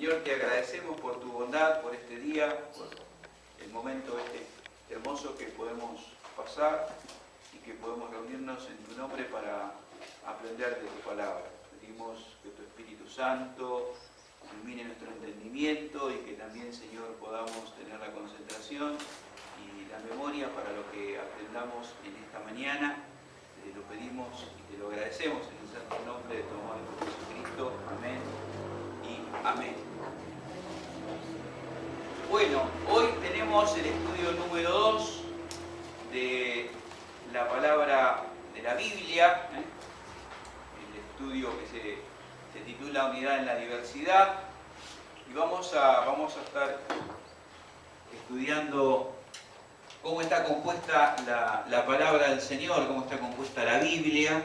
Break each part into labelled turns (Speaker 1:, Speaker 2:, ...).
Speaker 1: Señor, te agradecemos por tu bondad, por este día, por el momento hermoso que podemos pasar y que podemos reunirnos en tu nombre para aprender de tu palabra. Pedimos que tu Espíritu Santo ilumine nuestro entendimiento y que también, Señor, podamos tener la concentración y la memoria para lo que aprendamos en esta mañana. Te lo pedimos y te lo agradecemos en el santo nombre de tu amor Hijo Jesucristo. Amén y amén. Bueno, hoy tenemos el estudio número 2 de la palabra de la Biblia, el estudio que se titula Unidad en la Diversidad, y vamos a estar estudiando cómo está compuesta la palabra del Señor, cómo está compuesta la Biblia.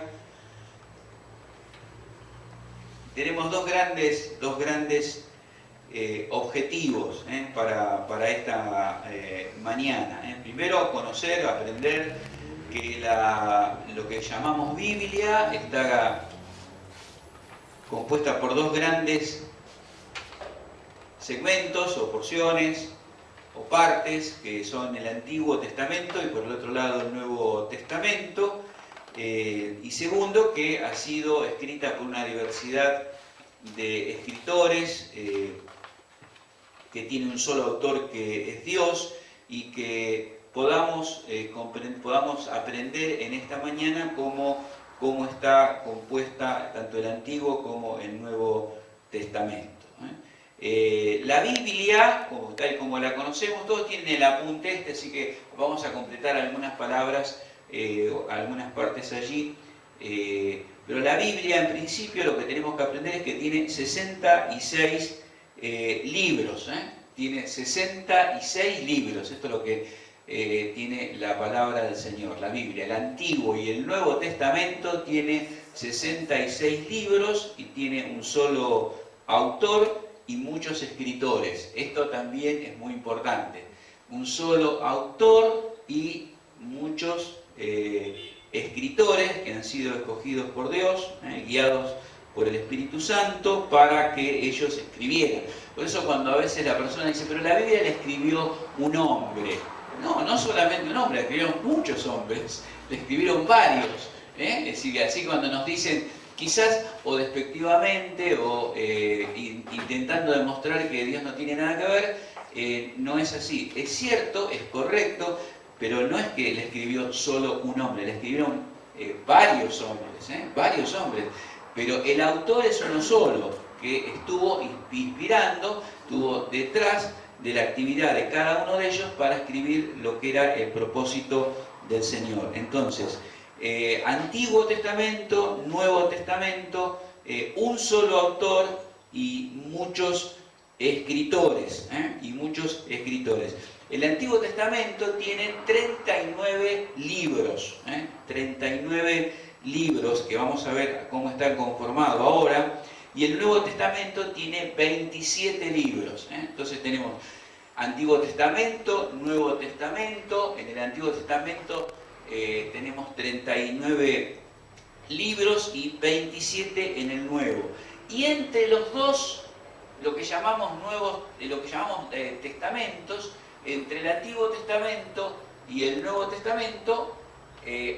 Speaker 1: Tenemos dos grandes objetivos para esta mañana. Primero, conocer, aprender que lo que llamamos Biblia está compuesta por dos grandes segmentos o porciones o partes, que son el Antiguo Testamento y por el otro lado el Nuevo Testamento. Y segundo, que ha sido escrita por una diversidad de escritores, que tiene un solo autor, que es Dios, y que podamos aprender en esta mañana cómo está compuesta tanto el Antiguo como el Nuevo Testamento. La Biblia, tal como la conocemos, todos tienen el apunte así que vamos a completar algunas palabras, algunas partes allí. Pero la Biblia, en principio, lo que tenemos que aprender es que tiene 66 libros. Tiene 66 libros. Esto es lo que tiene la palabra del Señor, la Biblia. El Antiguo y el Nuevo Testamento tiene 66 libros y tiene un solo autor y muchos escritores. Esto también es muy importante. Un solo autor y muchos escritores que han sido escogidos por Dios, guiados por el Espíritu Santo, para que ellos escribieran. Por eso cuando a veces la persona dice, pero la Biblia la escribió un hombre. No solamente un hombre, la escribieron muchos hombres, la escribieron varios. Es decir, así cuando nos dicen, quizás o despectivamente o intentando demostrar que Dios no tiene nada que ver, no es así. Es cierto, es correcto, pero no es que le escribió solo un hombre, le escribieron varios hombres, pero el autor es uno solo, que estuvo inspirando, estuvo detrás de la actividad de cada uno de ellos para escribir lo que era el propósito del Señor. Entonces, Antiguo Testamento, Nuevo Testamento, un solo autor y muchos escritores. El Antiguo Testamento tiene 39 libros, 39 libros, que vamos a ver cómo están conformados ahora, y el Nuevo Testamento tiene 27 libros. Entonces tenemos Antiguo Testamento, Nuevo Testamento. En el Antiguo Testamento tenemos 39 libros y 27 en el Nuevo. Y entre los dos, lo que llamamos testamentos, entre el Antiguo Testamento y el Nuevo Testamento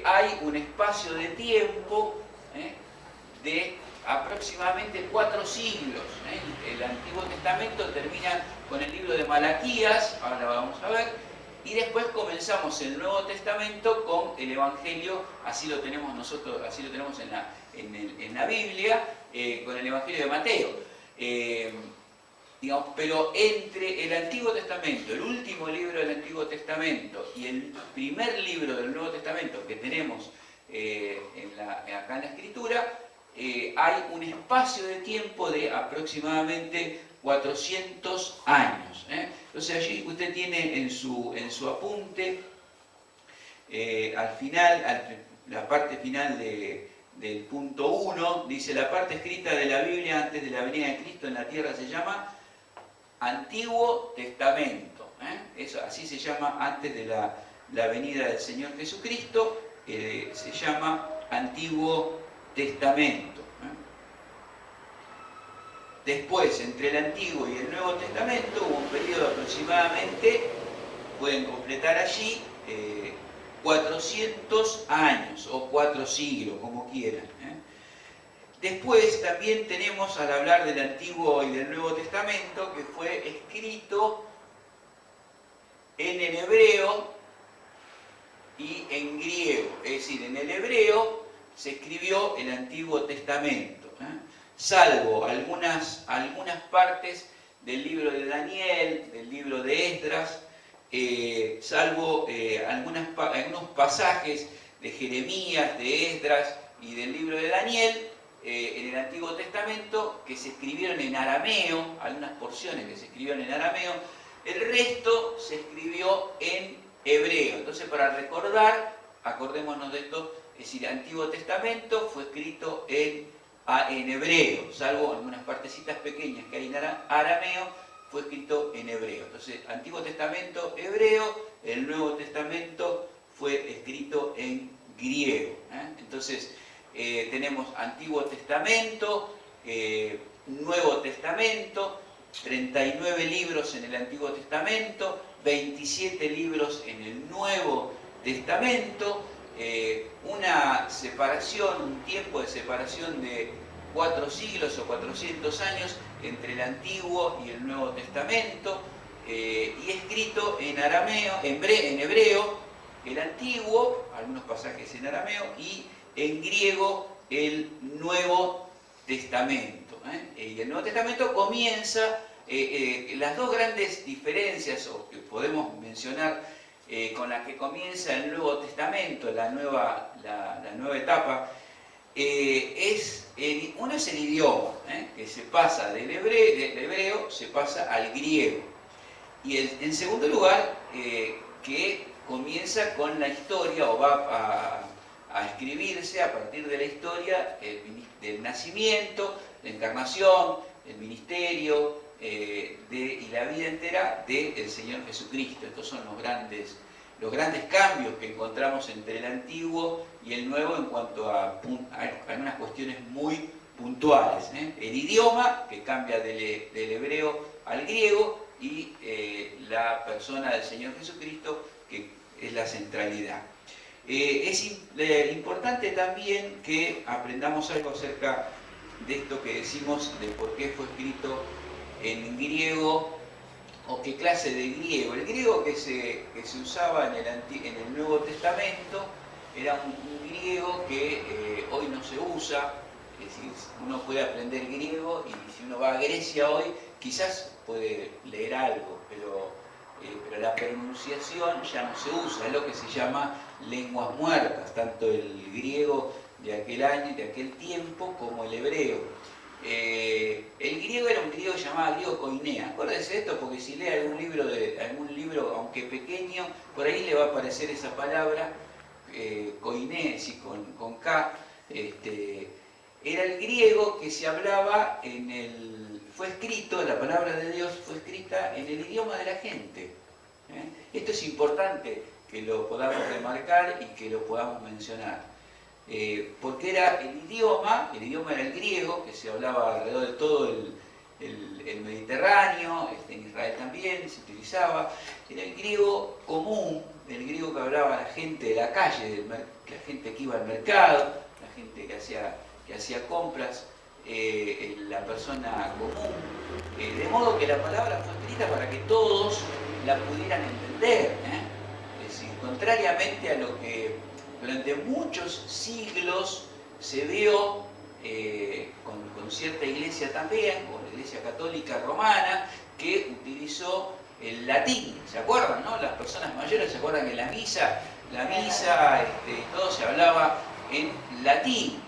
Speaker 1: hay un espacio de tiempo de aproximadamente 4 siglos. El Antiguo Testamento termina con el libro de Malaquías, ahora vamos a ver, y después comenzamos el Nuevo Testamento con el Evangelio, así lo tenemos nosotros, así lo tenemos en la Biblia, con el Evangelio de Mateo. Pero entre el Antiguo Testamento, el último libro del Antiguo Testamento y el primer libro del Nuevo Testamento que tenemos acá en la Escritura, hay un espacio de tiempo de aproximadamente 400 años. Entonces allí usted tiene en su apunte, al final, la parte final del punto 1, dice: la parte escrita de la Biblia antes de la venida de Cristo en la tierra se llama Antiguo Testamento. Eso, así se llama antes de la venida del Señor Jesucristo, se llama Antiguo Testamento. Después, entre el Antiguo y el Nuevo Testamento, hubo un periodo aproximadamente, pueden completar allí, 400 años o 4 siglos, como quieran. Después también tenemos, al hablar del Antiguo y del Nuevo Testamento, que fue escrito en el hebreo y en griego. Es decir, en el hebreo se escribió el Antiguo Testamento, salvo algunas partes del libro de Daniel, del libro de Esdras, salvo algunos pasajes de Jeremías, de Esdras y del libro de Daniel, en el Antiguo Testamento, que se escribieron en arameo, algunas porciones que se escribieron en arameo, el resto se escribió en hebreo. Entonces, para recordar, acordémonos de esto, es decir, el Antiguo Testamento fue escrito en hebreo, salvo algunas partecitas pequeñas que hay en arameo, fue escrito en hebreo. Entonces, Antiguo Testamento hebreo, el Nuevo Testamento fue escrito en griego. Entonces, tenemos Antiguo Testamento, Nuevo Testamento, 39 libros en el Antiguo Testamento, 27 libros en el Nuevo Testamento, una separación, un tiempo de separación de 4 siglos o 400 años entre el Antiguo y el Nuevo Testamento, y escrito en arameo, en hebreo, el Antiguo, algunos pasajes en arameo, y en griego el Nuevo Testamento. Y el Nuevo Testamento comienza, las dos grandes diferencias o que podemos mencionar con las que comienza el Nuevo Testamento, la nueva etapa, uno es el idioma, que se pasa del hebreo se pasa al griego. Y en segundo lugar, que comienza con la historia, o va a escribirse a partir de la historia del nacimiento, la encarnación, el ministerio y la vida entera del Señor Jesucristo. Estos son los grandes cambios que encontramos entre el Antiguo y el Nuevo en cuanto a algunas cuestiones muy puntuales. El idioma, que cambia del hebreo al griego, y la persona del Señor Jesucristo, que es la centralidad. Es importante también que aprendamos algo acerca de esto que decimos de por qué fue escrito en griego o qué clase de griego. El griego que se usaba en el Nuevo Testamento era un griego que hoy no se usa. Es decir, uno puede aprender griego y si uno va a Grecia hoy quizás puede leer algo, pero la pronunciación ya no se usa, es lo que se llama lenguas muertas, tanto el griego de aquel año, de aquel tiempo, como el hebreo. El griego era un griego llamado griego koinea. Acuérdense de esto porque si lee algún libro, aunque pequeño, por ahí le va a aparecer esa palabra, koinea, sí, con K. Era el griego que se hablaba fue escrito, la palabra de Dios fue escrita en el idioma de la gente. Esto es importante que lo podamos remarcar y que lo podamos mencionar. Porque era el idioma era el griego, que se hablaba alrededor de todo el Mediterráneo, en Israel también se utilizaba. Era el griego común, el griego que hablaba la gente de la calle, la gente que iba al mercado, la gente que hacía compras, la persona común, de modo que la palabra fue escrita para que todos la pudieran entender. Es decir, contrariamente a lo que durante muchos siglos se vio con cierta iglesia también, con la iglesia católica romana, que utilizó el latín. ¿Se acuerdan, no? Las personas mayores se acuerdan que la misa todo se hablaba en latín.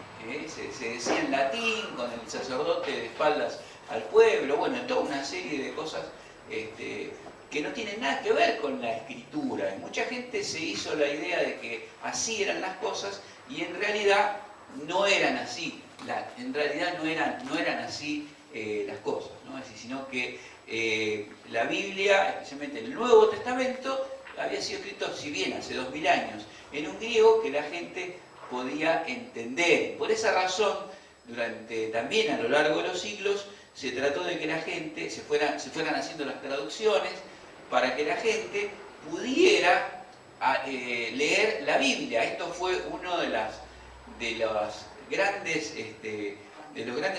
Speaker 1: Se decía en latín, con el sacerdote de espaldas al pueblo, bueno, toda una serie de cosas que no tienen nada que ver con la escritura. Y mucha gente se hizo la idea de que así eran las cosas y en realidad no eran así. En realidad no eran así las cosas, ¿no? Es decir, sino que la Biblia, especialmente el Nuevo Testamento, había sido escrito, si bien hace 2000 años, en un griego que la gente podía entender. Por esa razón, también a lo largo de los siglos, se trató de que la gente se fueran haciendo las traducciones para que la gente pudiera leer la Biblia. Esto fue uno de los grandes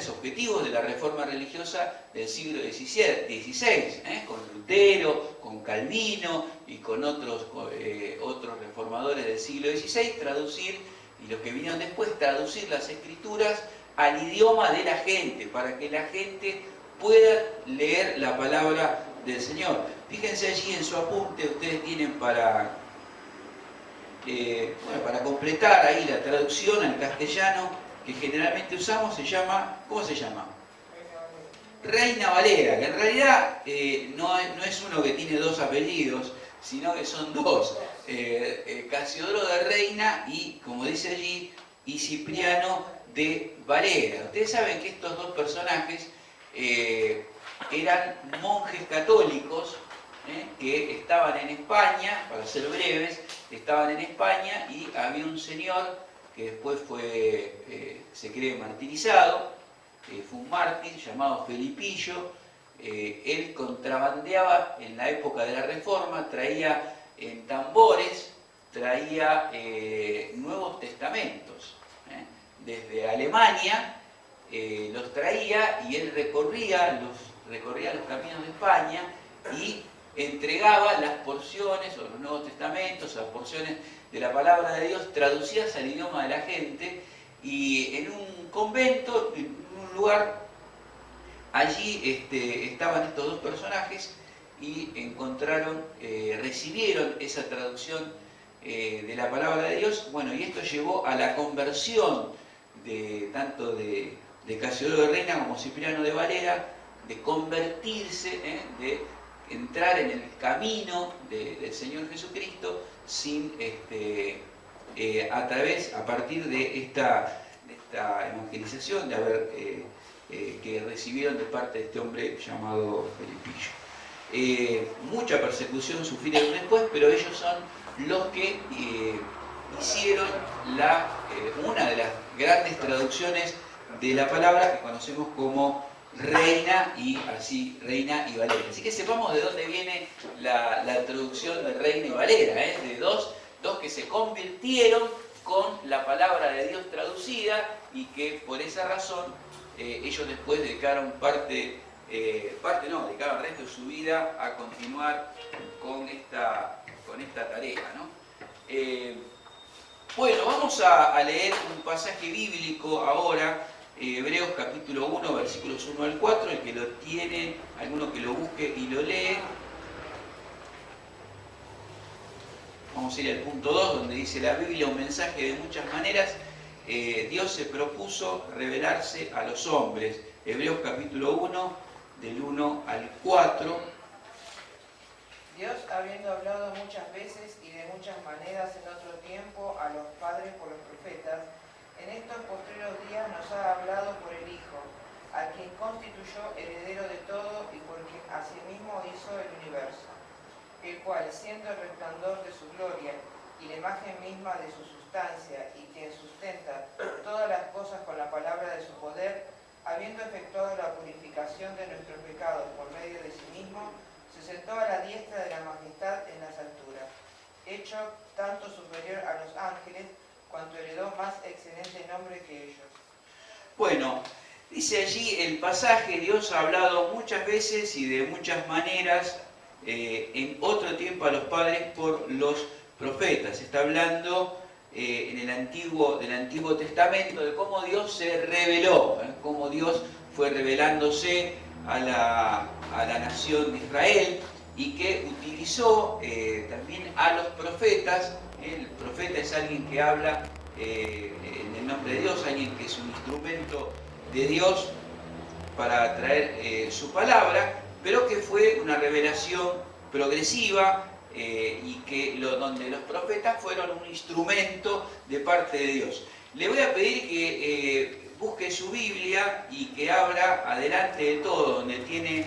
Speaker 1: objetivos de la reforma religiosa del siglo XVI, con Lutero, con Calvino y con otros reformadores del siglo XVI, traducir, y los que vinieron después, traducir las escrituras al idioma de la gente, para que la gente pueda leer la palabra del Señor. Fíjense allí en su apunte, ustedes tienen para completar ahí la traducción al castellano que generalmente usamos, se llama, ¿cómo se llama? Reina Valera, que en realidad no es uno que tiene dos apellidos, sino que son dos, Casiodoro de Reina y, como dice allí, y Cipriano de Valera. Ustedes saben que estos dos personajes eran monjes católicos que estaban en España, para ser breves, estaban en España y había un señor que después se cree martirizado, fue un mártir llamado Felipillo. Él contrabandeaba en la época de la Reforma, traía en tambores, traía Nuevos Testamentos. Desde Alemania los traía y él recorría los caminos de España y entregaba las porciones, o los Nuevos Testamentos, las porciones de la palabra de Dios traducidas al idioma de la gente, y en un convento, en un lugar, allí estaban estos dos personajes y recibieron esa traducción de la palabra de Dios. Bueno, y esto llevó a la conversión tanto de Casiodoro de Reina como Cipriano de Valera, de convertirse, de entrar en el camino del Señor Jesucristo a partir de esta evangelización que recibieron de parte de este hombre llamado Felipillo. Mucha persecución sufrieron después, pero ellos son los que hicieron una de las grandes traducciones de la palabra que conocemos como Reina y Valera. Así que sepamos de dónde viene la traducción de Reina y Valera, de dos que se convirtieron con la palabra de Dios traducida y que por esa razón ellos después dedicaron dedicaron el resto de su vida a continuar con esta tarea, ¿no? Bueno, vamos a leer un pasaje bíblico ahora, Hebreos capítulo 1, versículos 1 al 4, el que lo tiene, alguno que lo busque y lo lee. Vamos a ir al punto 2, donde dice la Biblia, un mensaje de muchas maneras. Dios se propuso revelarse a los hombres. Hebreos capítulo 1, del 1 al 4.
Speaker 2: Dios, habiendo hablado muchas veces y de muchas maneras en otro tiempo a los padres por los profetas, en estos postreros días nos ha hablado por el Hijo, a quien constituyó heredero de todo y por quien asimismo hizo el universo, el cual, siendo el resplandor de su gloria y la imagen misma de su sustancia, y quien sustenta todas las cosas con la palabra de su poder, habiendo efectuado la purificación de nuestros pecados por medio de sí mismo, se sentó a la diestra de la majestad en las alturas, hecho tanto superior a los ángeles, cuanto heredó más excelente nombre que ellos.
Speaker 1: Bueno, dice allí el pasaje, Dios ha hablado muchas veces y de muchas maneras en otro tiempo a los padres por los profetas. Está hablando del Antiguo Testamento de cómo Dios se reveló, cómo Dios fue revelándose a la nación de Israel y que utilizó también a los profetas. El profeta es alguien que habla en el nombre de Dios, alguien que es un instrumento de Dios para traer su palabra, pero que fue una revelación progresiva donde los profetas fueron un instrumento de parte de Dios. Le voy a pedir que busque su Biblia y que abra adelante de todo, donde tienen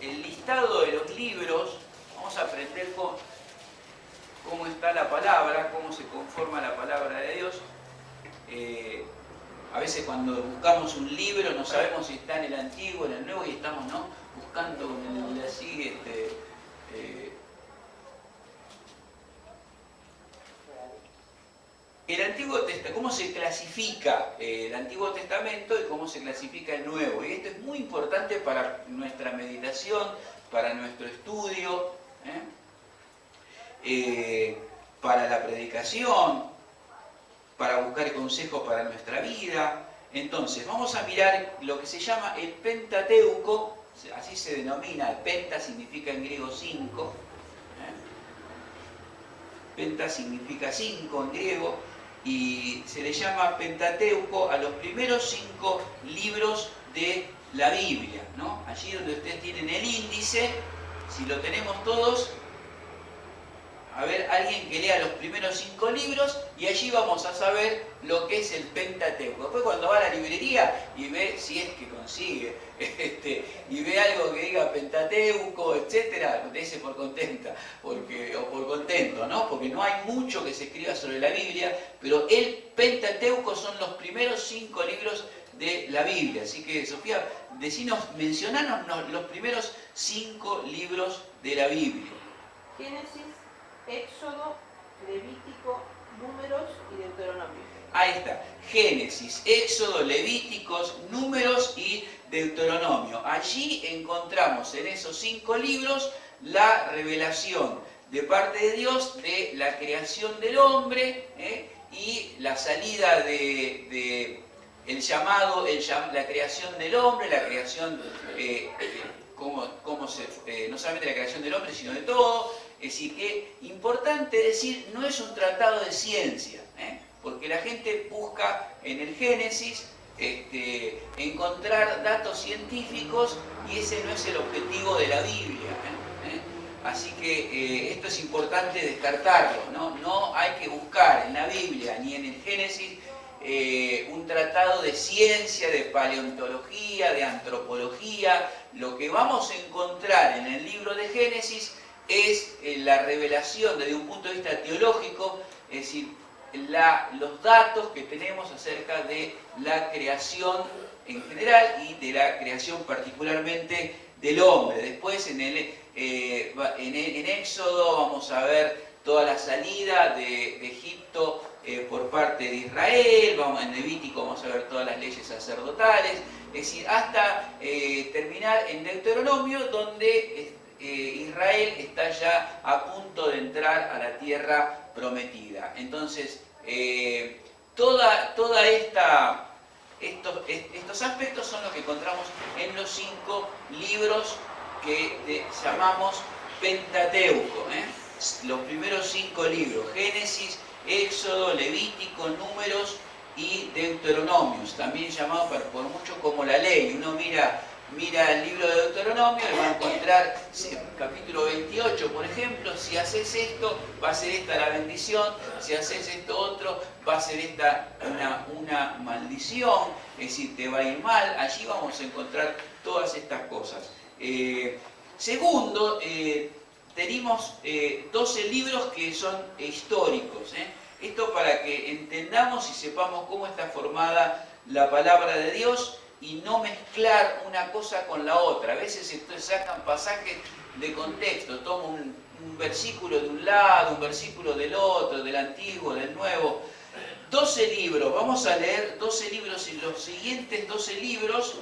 Speaker 1: el listado de los libros. Vamos a aprender cómo está la palabra, cómo se conforma la palabra de Dios. A veces cuando buscamos un libro no sabemos si está en el Antiguo, en el Nuevo, y estamos, ¿no?, buscando con el así, el Antiguo Testamento, cómo se clasifica el Antiguo Testamento y cómo se clasifica el Nuevo. Y esto es muy importante para nuestra meditación, para nuestro estudio, para la predicación, para buscar consejos para nuestra vida. Entonces, vamos a mirar lo que se llama el Pentateuco, así se denomina, el penta significa en griego 5, penta significa 5 en griego, y se le llama Pentateuco a los primeros 5 libros de la Biblia, ¿no? Allí donde ustedes tienen el índice, si lo tenemos todos, a ver, alguien que lea los primeros 5 libros y allí vamos a saber lo que es el Pentateuco. Después cuando va a la librería y ve, si es que consigue, y ve algo que diga Pentateuco, etcétera, dése por contenta, o por contento, ¿no? Porque no hay mucho que se escriba sobre la Biblia, pero el Pentateuco son los primeros 5 libros de la Biblia. Así que, Sofía, mencionanos los primeros 5 libros de la Biblia.
Speaker 3: Génesis, Éxodo, Levítico, Números y Deuteronomio.
Speaker 1: Ahí está. Génesis, Éxodo, Levíticos, Números y Deuteronomio. Allí encontramos en esos 5 libros la revelación de parte de Dios de la creación del hombre, y la salida de el llamado, la creación del hombre, la creación, no solamente la creación del hombre, sino de todo. Es decir, que importante decir, no es un tratado de ciencia, porque la gente busca en el Génesis encontrar datos científicos y ese no es el objetivo de la Biblia. Así que esto es importante descartarlo, ¿no? No hay que buscar en la Biblia ni en el Génesis un tratado de ciencia, de paleontología, de antropología. Lo que vamos a encontrar en el libro de Génesis es la revelación desde un punto de vista teológico, es decir, los datos que tenemos acerca de la creación en general y de la creación particularmente del hombre. Después en Éxodo vamos a ver toda la salida de Egipto por parte de Israel, en Levítico vamos a ver todas las leyes sacerdotales, es decir, hasta terminar en Deuteronomio, donde Israel está ya a punto de entrar a la tierra prometida. Entonces, estos aspectos son los que encontramos en los 5 libros que llamamos Pentateuco, los primeros 5 libros: Génesis, Éxodo, Levítico, Números y Deuteronomios, también llamado por muchos como la ley. Uno mira el libro de Deuteronomio y va a encontrar capítulo 28, por ejemplo: si haces esto, va a ser esta la bendición; si haces esto otro, va a ser esta una maldición, es decir, te va a ir mal. Allí vamos a encontrar todas estas cosas. Segundo, tenemos 12 libros que son históricos. Esto para que entendamos y sepamos cómo está formada la palabra de Dios y no mezclar una cosa con la otra. A veces sacan pasajes de contexto, toman un versículo de un lado, un versículo del otro, del Antiguo, del Nuevo. 12 libros, vamos a leer 12 libros y los siguientes 12 libros,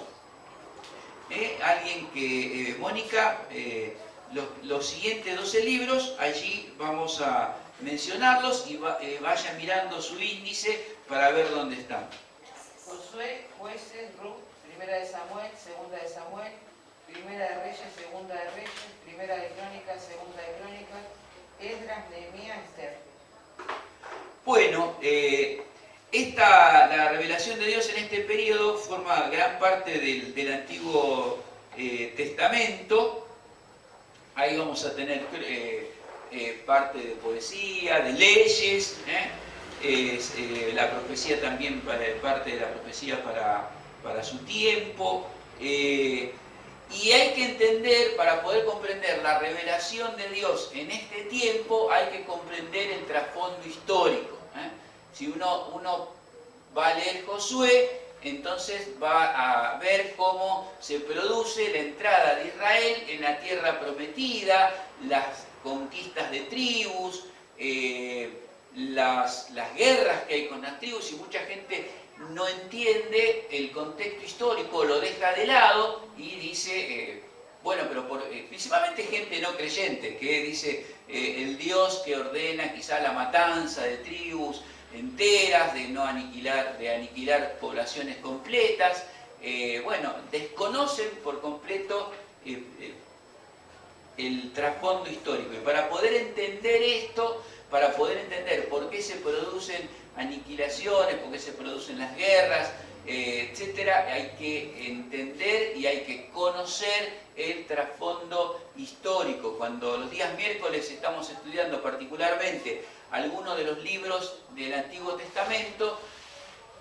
Speaker 1: Mónica, los siguientes 12 libros, allí vamos a mencionarlos y vayan mirando su índice para ver dónde están.
Speaker 2: Josué, Jueces, Ruth, Primera de Samuel, Segunda de Samuel, Primera de Reyes, Segunda de Reyes, Primera de Crónicas, Segunda de Crónicas, Esdras, Nehemías, Esther.
Speaker 1: Bueno, la revelación de Dios en este periodo forma gran parte del Antiguo Testamento. Ahí vamos a tener parte de poesía, de leyes, la profecía también, parte de la profecía para su tiempo. Y hay que entender, para poder comprender la revelación de Dios en este tiempo, hay que comprender el trasfondo histórico. Si uno va a leer Josué, entonces va a ver cómo se produce la entrada de Israel en la tierra prometida, las conquistas de tribus, las guerras que hay con las tribus, y mucha gente no entiende el contexto histórico, lo deja de lado y dice, bueno, pero principalmente gente no creyente, que dice el Dios que ordena quizá la matanza de tribus enteras, de aniquilar poblaciones completas, bueno, desconocen por completo el trasfondo histórico. Y para poder entender esto, para poder entender por qué se producen aniquilaciones, por qué se producen las guerras, etcétera, hay que entender y hay que conocer el trasfondo histórico. Cuando los días miércoles estamos estudiando particularmente algunos de los libros del Antiguo Testamento,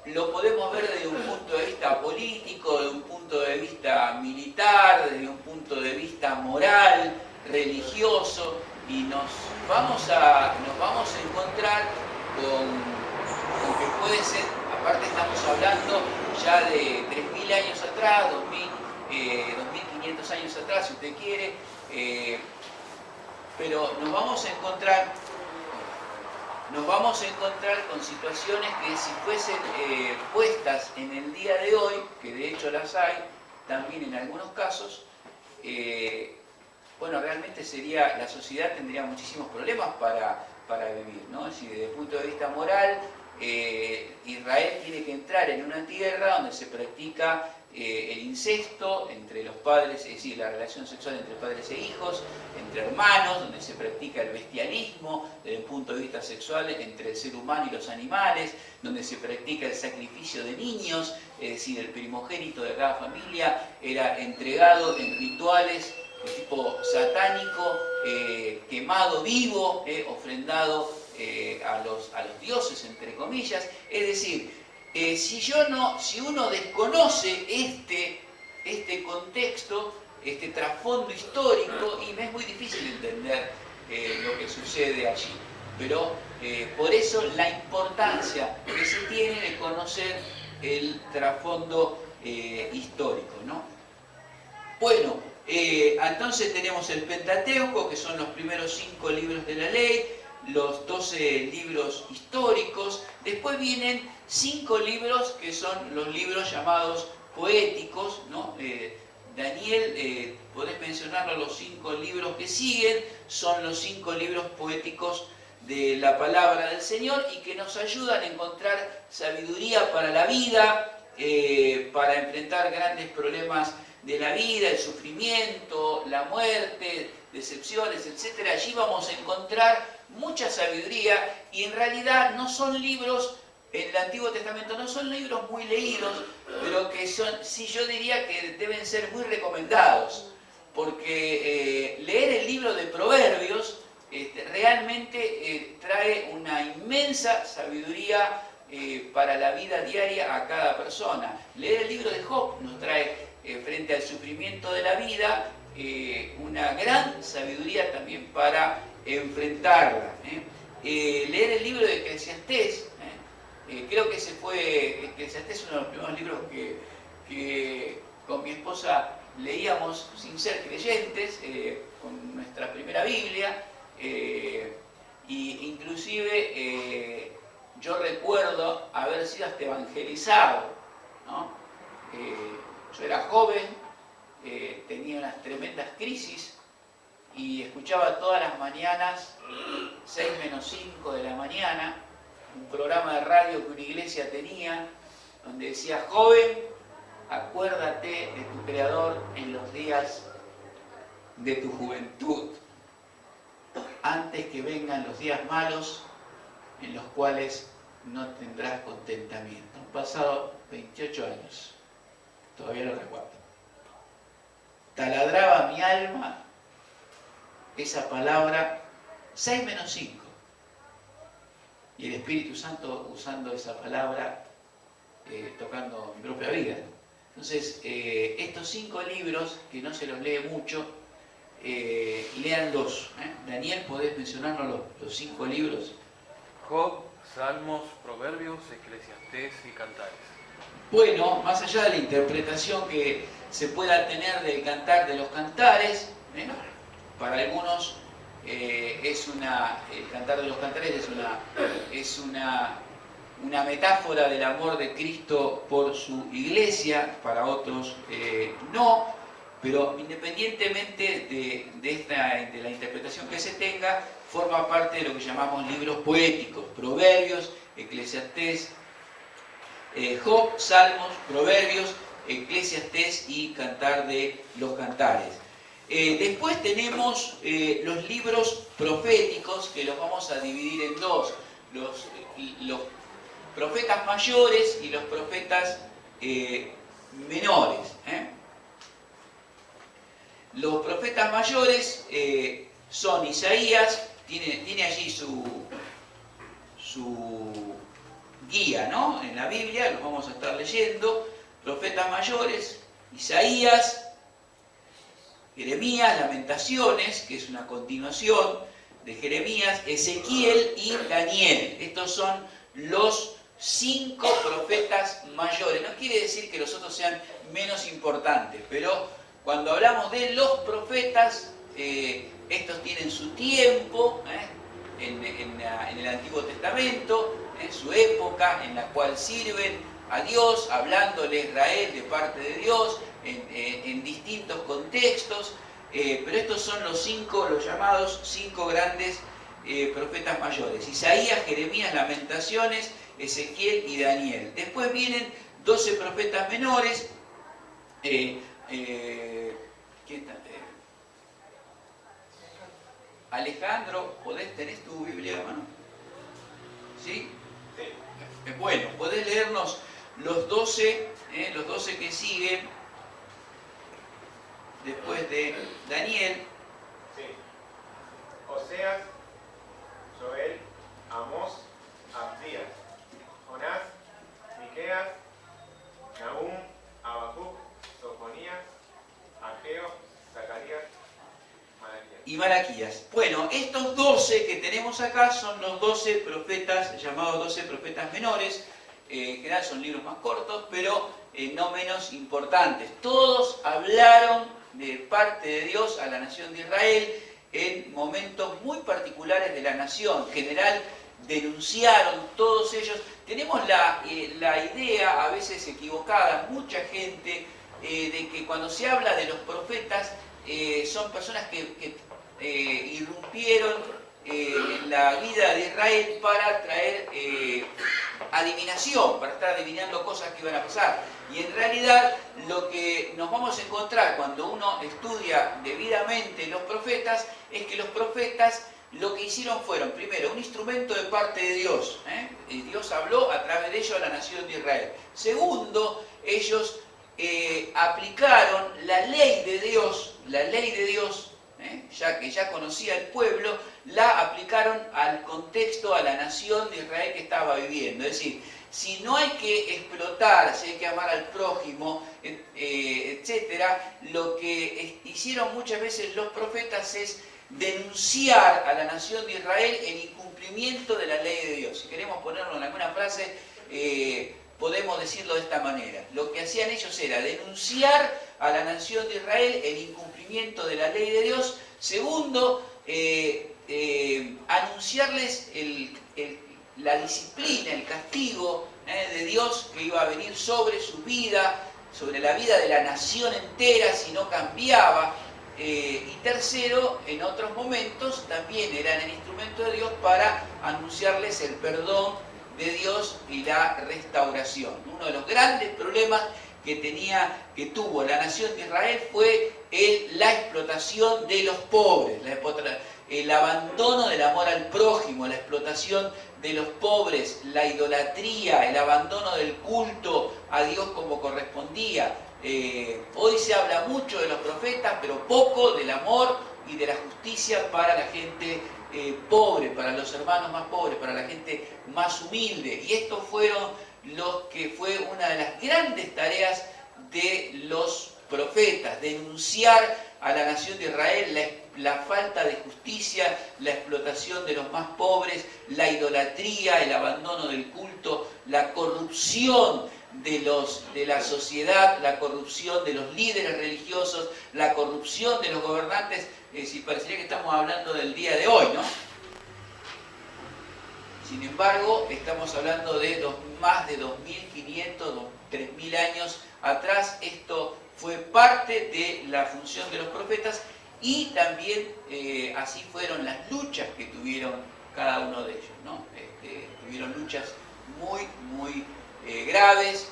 Speaker 1: lo podemos ver desde un punto de vista político, desde un punto de vista militar, desde un punto de vista moral, religioso, y nos vamos a encontrar con que puede ser, aparte estamos hablando ya de 3.000 años atrás, 2.500 años atrás, si usted quiere, pero nos vamos a encontrar con situaciones que si fuesen puestas en el día de hoy, que de hecho las hay, también en algunos casos, bueno, realmente la sociedad tendría muchísimos problemas para vivir, ¿no? Es decir, desde el punto de vista moral, Israel tiene que entrar en una tierra donde se practica el incesto entre los padres, es decir, la relación sexual entre padres e hijos, entre hermanos, donde se practica el bestialismo desde el punto de vista sexual entre el ser humano y los animales, donde se practica el sacrificio de niños, es decir, el primogénito de cada familia era entregado en rituales de tipo satánico, quemado vivo, ofrendado a los dioses, entre comillas. Es decir, si uno desconoce este contexto, este trasfondo histórico, y me es muy difícil entender lo que sucede allí. Pero por eso la importancia que se tiene de conocer el trasfondo histórico, ¿no? Bueno, entonces tenemos el Pentateuco, que son los primeros 5 libros de la ley, los 12 libros históricos. Después vienen 5 libros que son los libros llamados poéticos, ¿no? Daniel, podés mencionarlo, los 5 libros que siguen son los 5 libros poéticos de la palabra del Señor y que nos ayudan a encontrar sabiduría para la vida, para enfrentar grandes problemas de la vida, el sufrimiento, la muerte, decepciones, etc. Allí vamos a encontrar mucha sabiduría, y en realidad no son libros, en el Antiguo Testamento no son libros muy leídos, pero que son, sí, yo diría que deben ser muy recomendados, porque leer el libro de Proverbios realmente trae una inmensa sabiduría para la vida diaria a cada persona. Leer el libro de Job nos trae, frente al sufrimiento de la vida, una gran sabiduría también para enfrentarla. Leer el libro de Eclesiastés, creo que Eclesiastés es uno de los primeros libros que con mi esposa leíamos sin ser creyentes, con nuestra primera Biblia, y inclusive yo recuerdo haber sido hasta evangelizado, ¿no? Yo era joven, tenía unas tremendas crisis y escuchaba todas las mañanas, 6 menos 5 de la mañana, un programa de radio que una iglesia tenía, donde decía: joven, acuérdate de tu Creador en los días de tu juventud, antes que vengan los días malos en los cuales no tendrás contentamiento. Han pasado 28 años, todavía lo recuerdo. Taladraba mi alma esa palabra, 6 menos 5. Y el Espíritu Santo usando esa palabra, tocando mi propia vida. Entonces, estos 5 libros, que no se los lee mucho, léanlos. Daniel, ¿podés mencionarnos los 5 libros?
Speaker 4: Job, Salmos, Proverbios, Eclesiastés y Cantares.
Speaker 1: bueno, más allá de la interpretación que se pueda tener del Cantar de los Cantares, para algunos el Cantar de los Cantares es una metáfora del amor de Cristo por su iglesia, para otros no, pero independientemente de la interpretación que se tenga, forma parte de lo que llamamos libros poéticos, Proverbios, Eclesiastés, Job, Salmos, Proverbios, Eclesiastés y Cantar de los Cantares. Después tenemos los libros proféticos, que los vamos a dividir en dos, los profetas mayores y los profetas menores. Los profetas mayores son Isaías, tiene allí su guía, ¿no? En la Biblia, los vamos a estar leyendo. Profetas mayores, Isaías, Jeremías, Lamentaciones, que es una continuación de Jeremías, Ezequiel y Daniel. Estos son los 5 profetas mayores. No quiere decir que los otros sean menos importantes, pero cuando hablamos de los profetas, estos tienen su tiempo en el Antiguo Testamento, en su época en la cual sirven a Dios, hablándole a Israel de parte de Dios, en distintos contextos, pero estos son los llamados 5 grandes profetas mayores: Isaías, Jeremías, Lamentaciones, Ezequiel y Daniel. Después vienen 12 profetas menores. Alejandro, ¿tenés tu Biblia a mano? ¿Sí? Sí. Bueno, podés leernos los 12 que siguen después de Daniel.
Speaker 4: Sí. Oseas, Joel, Amós, Abdías, Jonás, Miqueas, Nahum, Habacuc, Sofonías, Ageo, Zacarías
Speaker 1: y Malaquías. Bueno, estos 12 que tenemos acá son los 12 profetas, llamados 12 profetas menores. En general son libros más cortos, pero no menos importantes. Todos hablaron de parte de Dios a la nación de Israel en momentos muy particulares de la nación. En general denunciaron todos ellos. Tenemos la idea, a veces equivocada, mucha gente, de que cuando se habla de los profetas, son personas que irrumpieron en la vida de Israel para traer adivinación, para estar adivinando cosas que iban a pasar. Y en realidad lo que nos vamos a encontrar cuando uno estudia debidamente los profetas es que los profetas lo que hicieron fueron, primero, un instrumento de parte de Dios. Dios habló a través de ellos a la nación de Israel. Segundo, ellos aplicaron la ley de Dios, ya que ya conocía el pueblo, la aplicaron al contexto, a la nación de Israel que estaba viviendo. Es decir, si no hay que explotar, si hay que amar al prójimo, etc., lo que hicieron muchas veces los profetas es denunciar a la nación de Israel el incumplimiento de la ley de Dios. Si queremos ponerlo en alguna frase, podemos decirlo de esta manera. Lo que hacían ellos era denunciar a la nación de Israel el incumplimiento de la ley de Dios. Segundo, anunciarles la disciplina, el castigo de Dios que iba a venir sobre su vida, sobre la vida de la nación entera si no cambiaba. Y tercero, en otros momentos también eran el instrumento de Dios para anunciarles el perdón de Dios y la restauración. Uno de los grandes problemas que tuvo la nación de Israel fue la explotación de los pobres, el abandono del amor al prójimo, la explotación de los pobres, la idolatría, el abandono del culto a Dios como correspondía. Hoy se habla mucho de los profetas, pero poco del amor y de la justicia para la gente pobre, para los hermanos más pobres, para la gente más humilde. Y estos fueron fue una de las grandes tareas de los profetas: denunciar a la nación de Israel la falta de justicia, la explotación de los más pobres, la idolatría, el abandono del culto, la corrupción de la sociedad, la corrupción de los líderes religiosos, la corrupción de los gobernantes. Parecería que estamos hablando del día de hoy, ¿no? Sin embargo, estamos hablando de más de 2.500, 3.000 años atrás. Esto fue parte de la función de los profetas y también así fueron las luchas que tuvieron cada uno de ellos, ¿no? Tuvieron luchas muy graves.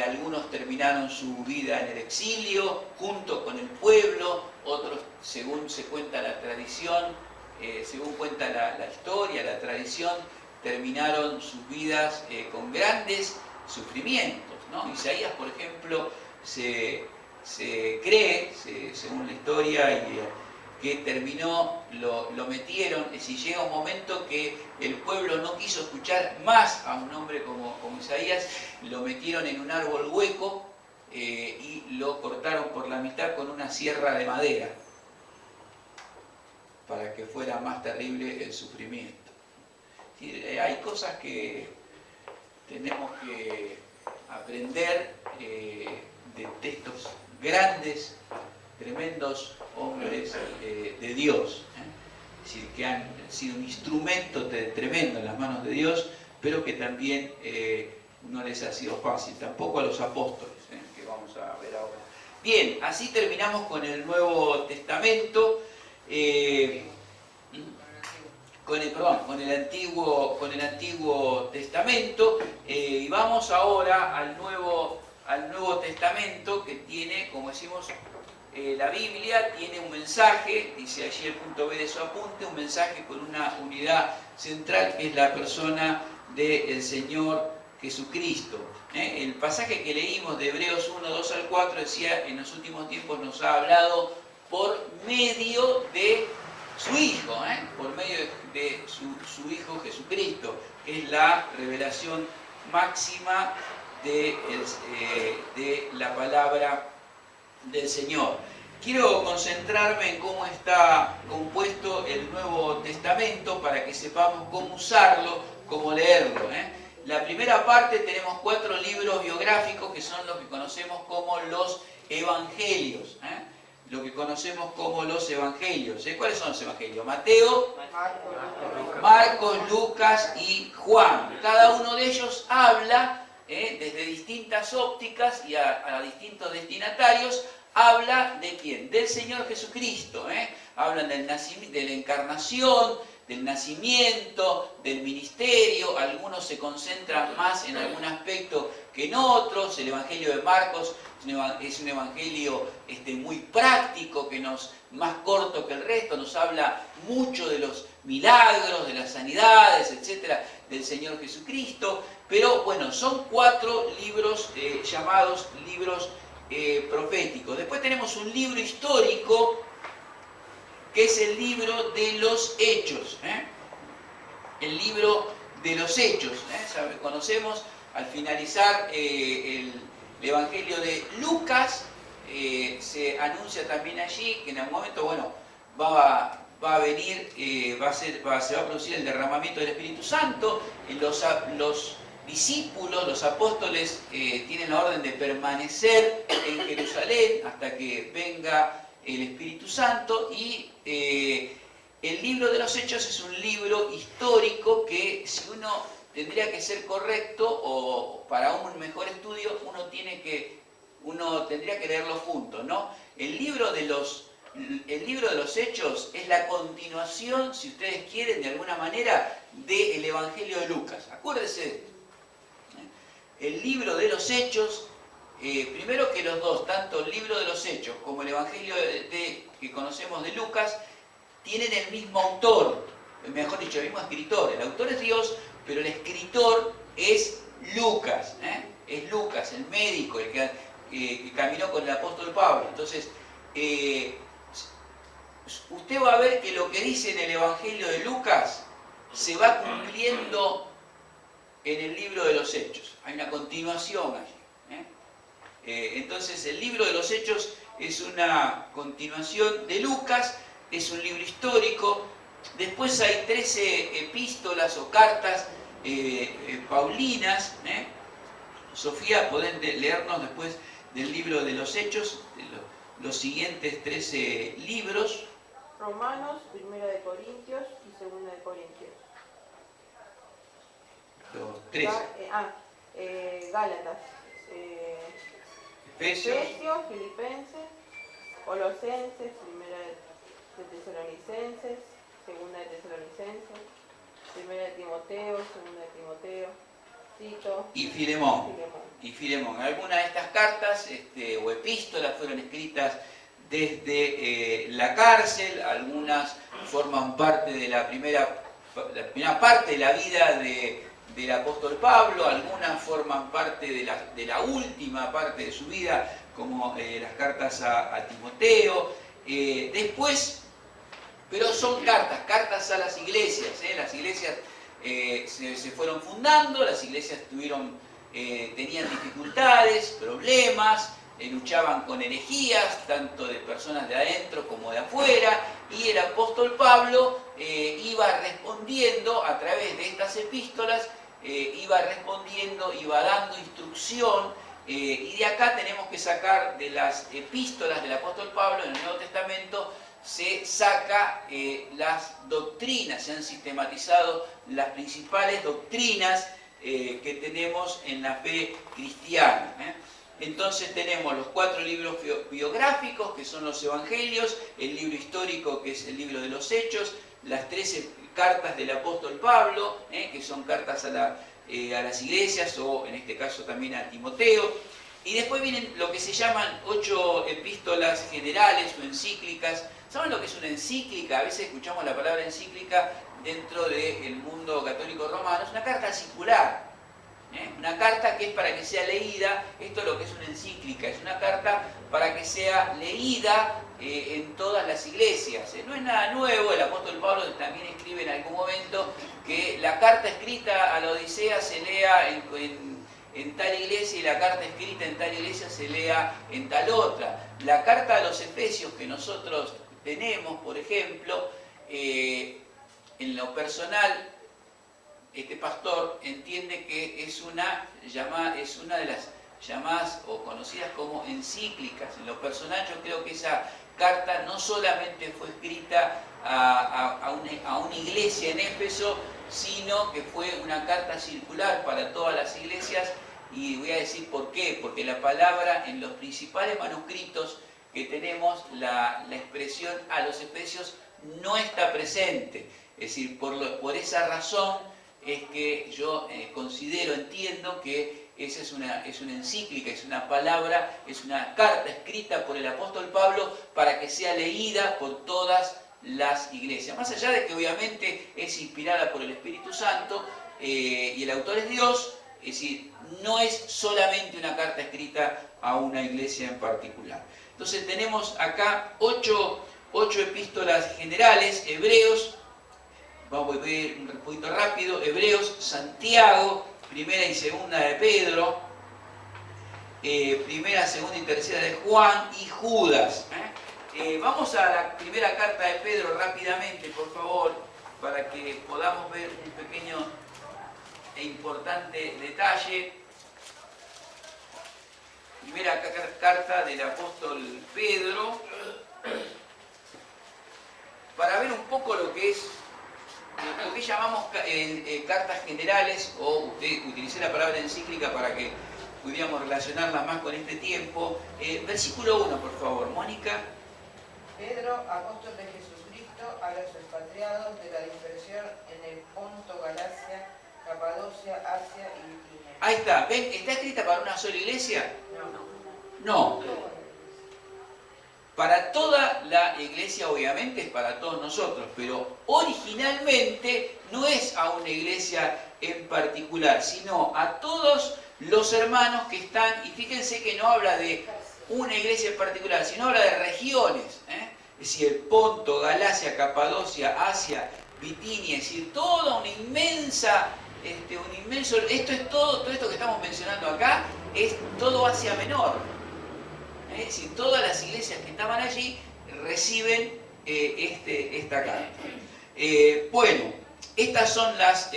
Speaker 1: Algunos terminaron su vida en el exilio junto con el pueblo, otros, según se cuenta la tradición, según cuenta la historia, la tradición, terminaron sus vidas con grandes sufrimientos, ¿no? Isaías, por ejemplo, se cree, según la historia, que terminó, lo metieron, es decir, llega un momento que el pueblo no quiso escuchar más a un hombre como Isaías, lo metieron en un árbol hueco y lo cortaron por la mitad con una sierra de madera, para que fuera más terrible el sufrimiento. Hay cosas que tenemos que aprender de estos grandes, tremendos hombres de Dios, es decir, que han sido un instrumento tremendo en las manos de Dios, pero que también no les ha sido fácil, tampoco a los apóstoles, que vamos a ver ahora. Bien, así terminamos con el Nuevo Testamento. Con el Antiguo Testamento, y vamos ahora al Nuevo Testamento, que tiene, como decimos, la Biblia tiene un mensaje, dice allí el punto B de su apunte, un mensaje con una unidad central, que es la persona del Señor Jesucristo. El pasaje que leímos de Hebreos 1, 2 al 4 decía: en los últimos tiempos nos ha hablado por medio de su Hijo, por medio de su Hijo Jesucristo, que es la revelación máxima de la palabra del Señor. Quiero concentrarme en cómo está compuesto el Nuevo Testamento para que sepamos cómo usarlo, cómo leerlo. La primera parte tenemos 4 libros biográficos que son los que conocemos como los Evangelios. Lo que conocemos como los Evangelios. ¿Cuáles son los Evangelios? Mateo, Marcos, Lucas y Juan. Cada uno de ellos habla, desde distintas ópticas y a distintos destinatarios, habla de ¿quién? Del Señor Jesucristo. Hablan de la encarnación, del nacimiento, del ministerio. Algunos se concentran más en algún aspecto que en otros. El Evangelio de Marcos es un evangelio muy práctico, más corto que el resto, nos habla mucho de los milagros, de las sanidades, etcétera, del Señor Jesucristo. Pero bueno, son 4 libros llamados libros proféticos. Después tenemos un libro histórico, que es el libro de los Hechos. El libro de los Hechos. Conocemos, al finalizar el Evangelio de Lucas, se anuncia también allí que en algún momento, bueno, va a venir, se va a producir el derramamiento del Espíritu Santo. Los discípulos, los apóstoles, tienen la orden de permanecer en Jerusalén hasta que venga el Espíritu Santo, y el libro de los Hechos es un libro histórico que, si uno tendría que ser correcto, o para un mejor estudio, uno tendría que leerlo juntos, ¿no? El libro de los Hechos es la continuación, si ustedes quieren, de alguna manera, del Evangelio de Lucas. Acuérdense de esto. El libro de los Hechos, primero que los dos, tanto el libro de los Hechos como el Evangelio que conocemos de Lucas, tienen el mismo autor, mejor dicho, el mismo escritor. El autor es Dios, pero el escritor es Lucas. Es Lucas, el médico, el que caminó con el apóstol Pablo. Entonces, usted va a ver que lo que dice en el Evangelio de Lucas se va cumpliendo en el libro de los Hechos. Hay una continuación allí. Entonces, el libro de los Hechos es una continuación de Lucas, es un libro histórico. Después hay 13 epístolas o cartas paulinas. Sofía, podés leernos después del libro de los Hechos, los siguientes 13 libros.
Speaker 3: Romanos, 1 de Corintios y 2 de Corintios.
Speaker 1: Los 13.
Speaker 3: Gálatas.
Speaker 1: Efesios.
Speaker 3: Filipenses, Colosenses, 1 de Tesalonicenses, 2 de Tesalonicenses, 1 de Timoteo, 2 de Timoteo, Tito
Speaker 1: Y Filemón. Algunas de estas cartas o epístolas fueron escritas desde la cárcel, algunas forman parte de la primera parte de la vida del apóstol Pablo, algunas forman parte de la última parte de su vida, como las cartas a Timoteo. Después, pero son cartas a las iglesias. Las iglesias se fueron fundando, las iglesias tenían dificultades, problemas, luchaban con herejías, tanto de personas de adentro como de afuera, y el apóstol Pablo iba respondiendo a través de estas epístolas, iba dando instrucción, y de acá tenemos que sacar de las epístolas del apóstol Pablo en el Nuevo Testamento, se saca las doctrinas, se han sistematizado las principales doctrinas que tenemos en la fe cristiana. Entonces tenemos los 4 libros biográficos, que son los Evangelios, el libro histórico, que es el libro de los Hechos, las 13 cartas del apóstol Pablo, que son cartas a las iglesias, o en este caso también a Timoteo. Y después vienen lo que se llaman 8 epístolas generales o encíclicas. ¿Saben lo que es una encíclica? A veces escuchamos la palabra encíclica dentro del mundo católico romano. Es una carta circular. Una carta que es para que sea leída. Esto es lo que es una encíclica. Es una carta para que sea leída en todas las iglesias. No es nada nuevo. El apóstol Pablo también escribe en algún momento que la carta escrita a la Odisea se lea en tal iglesia, y la carta escrita en tal iglesia se lea en tal otra. La carta a los Efesios que nosotros tenemos, por ejemplo, en lo personal, este pastor entiende que es una de las llamadas o conocidas como encíclicas. En lo personal, yo creo que esa carta no solamente fue escrita a una iglesia en Éfeso, sino que fue una carta circular para todas las iglesias. Y voy a decir por qué. Porque la palabra en los principales manuscritos que tenemos, la expresión a los Efesios no está presente. Es decir, por esa razón es que yo entiendo que esa es una encíclica, es una palabra, es una carta escrita por el apóstol Pablo para que sea leída por todas las iglesias. Más allá de que obviamente es inspirada por el Espíritu Santo y el autor es Dios, es decir, no es solamente una carta escrita a una iglesia en particular. Entonces tenemos acá 8 epístolas generales: Hebreos, vamos a ver un poquito rápido, Hebreos, Santiago, primera y segunda de Pedro, primera, segunda y tercera de Juan y Judas. Vamos a la primera carta de Pedro rápidamente, por favor, para que podamos ver un pequeño e importante detalle. Primera carta del apóstol Pedro, para ver un poco lo que llamamos cartas generales, o utilicé la palabra encíclica para que pudiéramos relacionarla más con este tiempo. Versículo 1, por favor, Mónica.
Speaker 2: Pedro, apóstol de Jesucristo, a los expatriados de la dispersión en el Ponto, Galacia, Capadocia, Asia y Bitinia.
Speaker 1: Ahí está. ¿Ven? ¿Está escrita para una sola iglesia? No. Para toda la iglesia, obviamente, es para todos nosotros, pero originalmente no es a una iglesia en particular, sino a todos los hermanos que están, y fíjense que no habla de una iglesia en particular, sino habla de regiones, es decir, el Ponto, Galacia, Capadocia, Asia, Bitinia, es decir, toda una inmensa, todo esto que estamos mencionando acá, es todo Asia Menor. Es decir, todas las iglesias que estaban allí reciben esta carta. Bueno, estas son las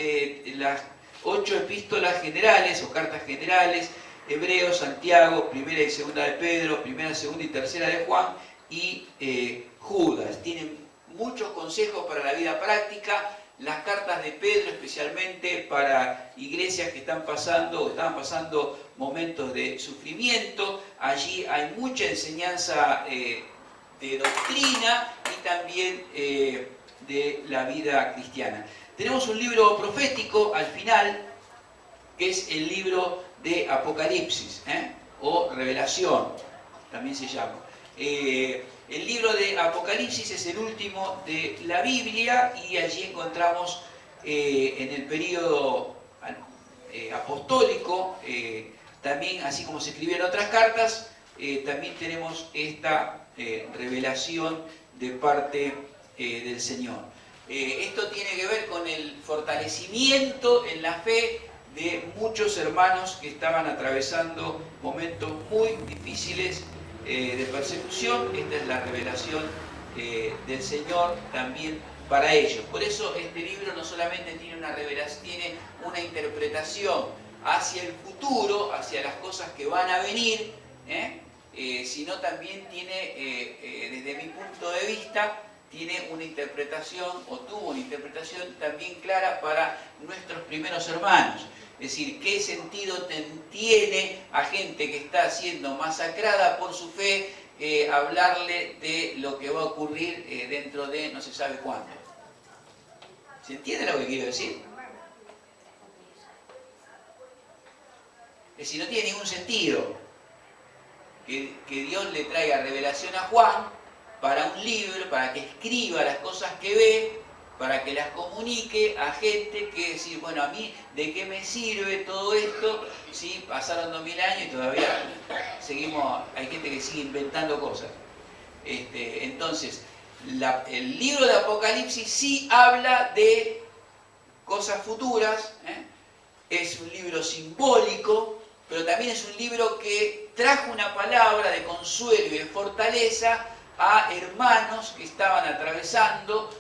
Speaker 1: 8 epístolas generales o cartas generales. Hebreos, Santiago, primera y segunda de Pedro, primera, segunda y tercera de Juan y Judas. Tienen muchos consejos para la vida práctica. Las cartas de Pedro especialmente para iglesias que están pasando o estaban pasando momentos de sufrimiento. Allí hay mucha enseñanza de doctrina y también de la vida cristiana. Tenemos un libro profético al final, que es el libro de Apocalipsis, o Revelación, también se llama. El libro de Apocalipsis es el último de la Biblia y allí encontramos en el período apostólico, también así como se escribieron otras cartas, también tenemos esta revelación de parte del Señor. Esto tiene que ver con el fortalecimiento en la fe de muchos hermanos que estaban atravesando momentos muy difíciles de persecución. Esta es la revelación del Señor también para ellos. Por eso este libro no solamente tiene una revelación, tiene una interpretación hacia el futuro, hacia las cosas que van a venir, sino también tiene, desde mi punto de vista, tiene una interpretación, o tuvo una interpretación también clara para nuestros primeros hermanos. Es decir, qué sentido tiene a gente que está siendo masacrada por su fe hablarle de lo que va a ocurrir dentro de no se sabe cuándo. ¿Se entiende lo que quiero decir? Es decir, no tiene ningún sentido que Dios le traiga revelación a Juan para un libro, para que escriba las cosas que ve, para que las comunique a gente que decir, bueno, a mí, ¿de qué me sirve todo esto? Sí, pasaron 2000 años y todavía seguimos, hay gente que sigue inventando cosas. Entonces, el libro de Apocalipsis sí habla de cosas futuras, es un libro simbólico, pero también es un libro que trajo una palabra de consuelo y de fortaleza a hermanos que estaban atravesando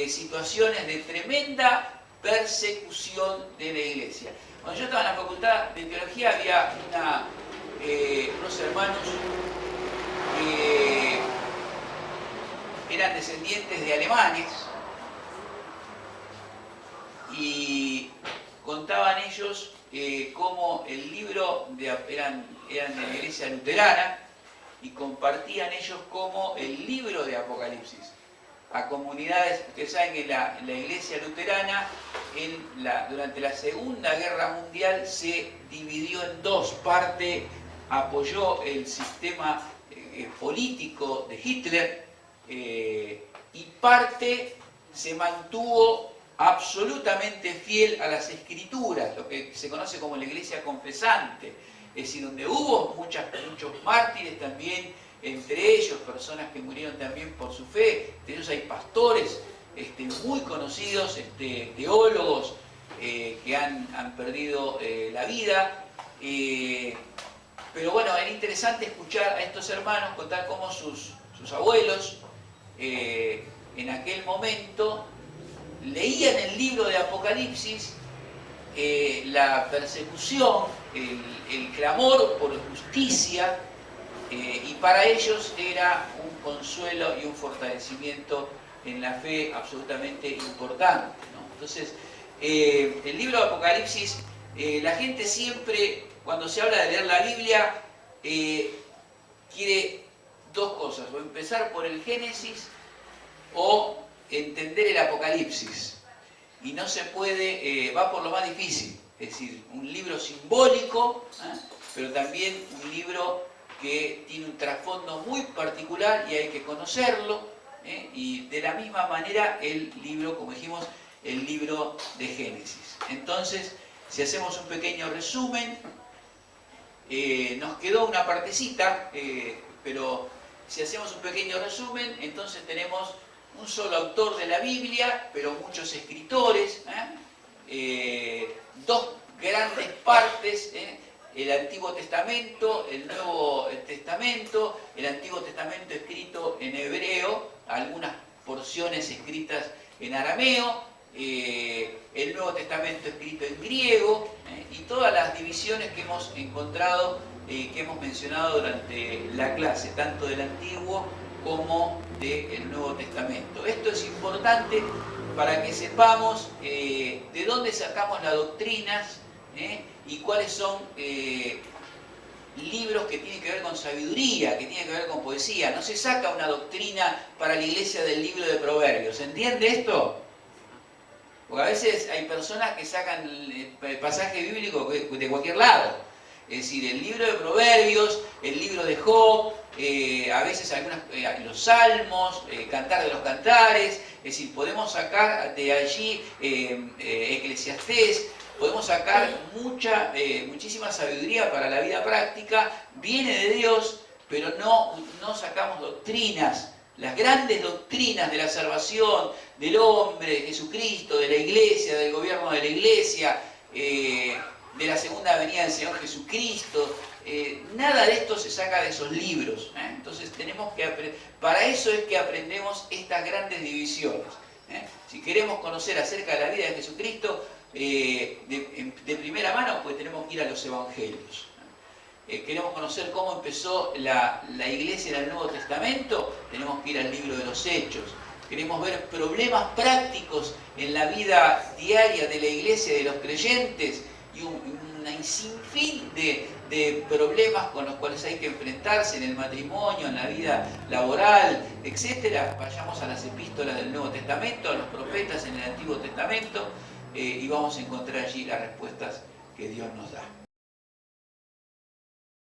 Speaker 1: situaciones de tremenda persecución de la iglesia. Cuando yo estaba en la facultad de teología había unos hermanos que eran descendientes de alemanes y contaban ellos cómo el libro eran de la iglesia luterana y compartían ellos como el libro de Apocalipsis a comunidades. Ustedes saben que la iglesia luterana durante la Segunda Guerra Mundial se dividió en dos. Parte apoyó el sistema político de Hitler y parte se mantuvo absolutamente fiel a las escrituras, lo que se conoce como la iglesia confesante. Es decir, donde hubo muchos mártires también, entre ellos personas que murieron también por su fe. De ellos hay pastores muy conocidos, teólogos que han perdido la vida. Pero bueno, era interesante escuchar a estos hermanos contar cómo sus abuelos en aquel momento leían el libro de Apocalipsis, la persecución, el clamor por justicia, y para ellos era un consuelo y un fortalecimiento en la fe absolutamente importante, ¿no? Entonces, el libro de Apocalipsis, la gente siempre, cuando se habla de leer la Biblia, quiere dos cosas: o empezar por el Génesis o entender el Apocalipsis. Y no se puede, va por lo más difícil, es decir, un libro simbólico, pero también un libro que tiene un trasfondo muy particular y hay que conocerlo, y de la misma manera el libro, como dijimos, el libro de Génesis. Entonces, si hacemos un pequeño resumen, nos quedó una partecita, pero si hacemos un pequeño resumen, entonces tenemos un solo autor de la Biblia, pero muchos escritores, dos grandes partes, el Antiguo Testamento, el Nuevo Testamento, el Antiguo Testamento escrito en hebreo, algunas porciones escritas en arameo, el Nuevo Testamento escrito en griego, y todas las divisiones que hemos encontrado, que hemos mencionado durante la clase, tanto del Antiguo como del Nuevo Testamento. Esto es importante para que sepamos de dónde sacamos las doctrinas y cuáles son libros que tienen que ver con sabiduría, que tienen que ver con poesía. No se saca una doctrina para la iglesia del libro de Proverbios. ¿Se entiende esto? Porque a veces hay personas que sacan el pasaje bíblico de cualquier lado. Es decir, el libro de Proverbios, el libro de Job, a veces los Salmos, Cantar de los Cantares. Es decir, podemos sacar de allí Eclesiastés. Podemos sacar muchísima sabiduría para la vida práctica, viene de Dios, pero no sacamos doctrinas, las grandes doctrinas de la salvación, del hombre, de Jesucristo, de la iglesia, del gobierno de la iglesia, de la segunda venida del Señor Jesucristo. Nada de esto se saca de esos libros. Entonces tenemos que para eso es que aprendemos estas grandes divisiones. Si queremos conocer acerca de la vida de Jesucristo, de primera mano, pues tenemos que ir a los evangelios. Queremos conocer cómo empezó la iglesia en el Nuevo Testamento, tenemos que ir al libro de los Hechos. Queremos ver problemas prácticos en la vida diaria de la iglesia, de los creyentes, y un sinfín de problemas con los cuales hay que enfrentarse en el matrimonio, en la vida laboral, etc. Vayamos a las epístolas del Nuevo Testamento, a los profetas en el Antiguo Testamento, y vamos a encontrar allí las respuestas que Dios nos da.